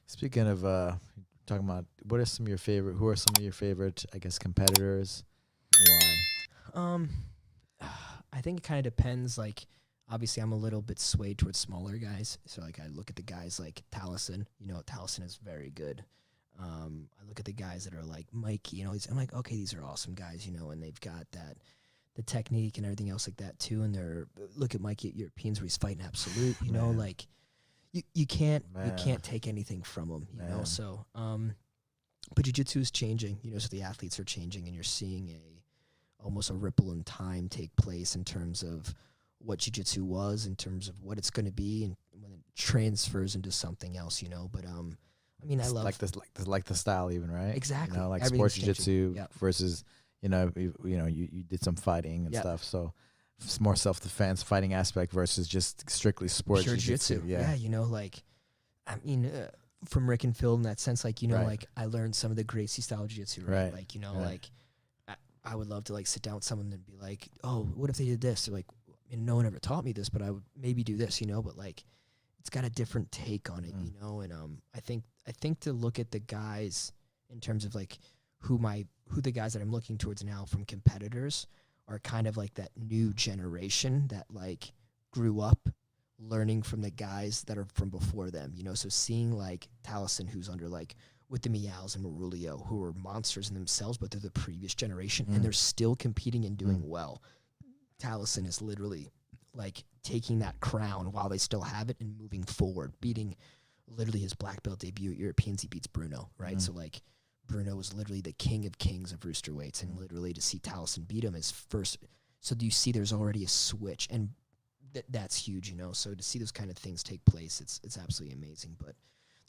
Speaking of talking about, what are some of your favorite? Who are some of your favorite, I guess, competitors? And why? Um, I think it kind of depends. Like, obviously, I'm a little bit swayed towards smaller guys. So, like, I look at the guys like Taliesin. You know, Taliesin is very good. I look at the guys that are like Mikey. You know, I'm like, okay, these are awesome guys. You know, and they've got the technique and everything else like that too. And they're look at Mikey at Europeans where he's fighting absolute. You know, Man. like you can't Man. take anything from him. You know, Man. so but jiu-jitsu is changing. You know, so the athletes are changing, and you're seeing almost a ripple in time take place in terms of what jiu-jitsu was, in terms of what it's going to be, and when it transfers into something else, you know. But I mean, I love like the style even, right? Exactly. You know, like Everything's sports jiu-jitsu changing. Yep. versus, you did some fighting and Yep. stuff. So it's more self-defense fighting aspect versus just strictly sports pure jiu-jitsu. jiu-jitsu. Yeah. You know, like I mean, from Rick and Phil in that sense, like, you know, Right. like I learned some of the Gracie style jiu-jitsu, right? Right. Like, you know, Right. like I would love to like sit down with someone and be like, oh, what if they did this? They're like, and no one ever taught me this, but I would maybe do this, you know, but like it's got a different take on it, you know, and I think to look at the guys in terms of like who the guys that I'm looking towards now from competitors are kind of like that new generation that like grew up learning from the guys that are from before them, you know, so seeing like Taliesin, who's under like with the Miaos and Marulio, who are monsters in themselves, but they're the previous generation, and they're still competing and doing well. Taliesin is literally like taking that crown while they still have it and moving forward, beating literally his black belt debut at Europeans. He beats Bruno, right? So like Bruno was literally the king of kings of rooster weights, and literally to see Taliesin beat him is first. So do you see there's already a switch, and that's huge, you know. So to see those kind of things take place, it's absolutely amazing. But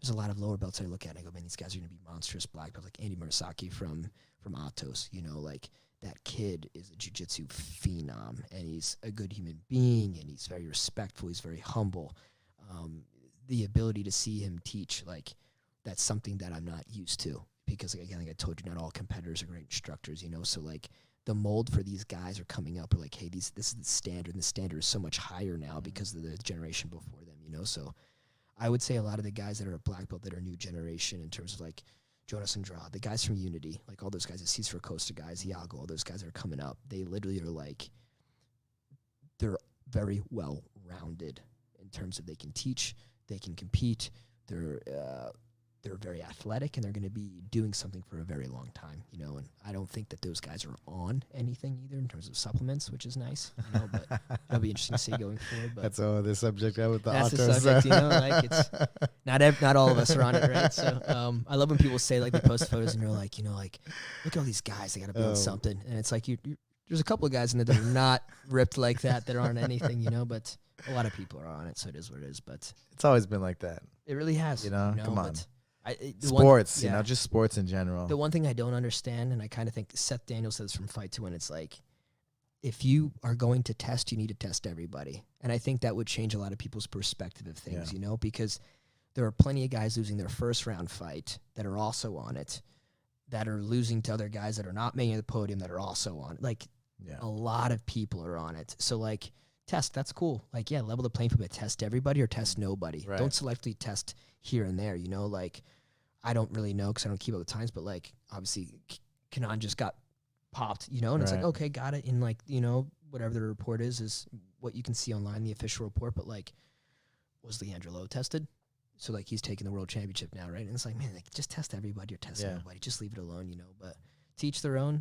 there's a lot of lower belts I look at and I go, man, these guys are going to be monstrous black belts, like Andy Murasaki from Atos, you know, like that kid is a jiu-jitsu phenom, and he's a good human being, and he's very respectful, he's very humble. The ability to see him teach, like, that's something that I'm not used to, because again, like I told you, not all competitors are great instructors, you know, so like the mold for these guys are coming up, are like, hey, this is the standard, and the standard is so much higher now because of the generation before them, you know. So I would say a lot of the guys that are black belt that are new generation in terms of like Jonas Andrade, the guys from Unity, like all those guys, the Cesar Costa guys, Iago, all those guys that are coming up, they literally are like, they're very well rounded in terms of they can teach, they can compete, they're very athletic, and they're going to be doing something for a very long time, you know. And I don't think that those guys are on anything either in terms of supplements, which is nice, you know. But it'll be interesting to see going forward. But That's all the subject with the that's Atos. the subject, you know. Like it's not all of us are on it, right? So I love when people say like they post photos and they're like, you know, like look at all these guys, they got to be on something, and it's like there's a couple of guys in there that are not ripped like that aren't anything, you know. But a lot of people are on it, so it is what it is. But it's always been like that. It really has, you know. Come on. Sports, you know, just sports in general. The one thing I don't understand, and I kind of think Seth Daniels says from Fight to Win, it's like, if you are going to test, you need to test everybody. And I think that would change a lot of people's perspective of things, you know, because there are plenty of guys losing their first round fight that are also on it, that are losing to other guys that are not making the podium that are also on it. Like, a lot of people are on it. So, like, test, that's cool. Like, yeah, level the playing field, but test everybody or test nobody. Right. Don't selectively test here and there, you know, like, I don't really know because I don't keep up the times, but like obviously Kenan just got popped, you know, and it's like, okay, got it. And like, you know, whatever the report is what you can see online, the official report, but like, was Leandro Lowe tested? So like he's taking the world championship now, right? And it's like, man, like just test everybody or test everybody. Just leave it alone, you know, but to each their own.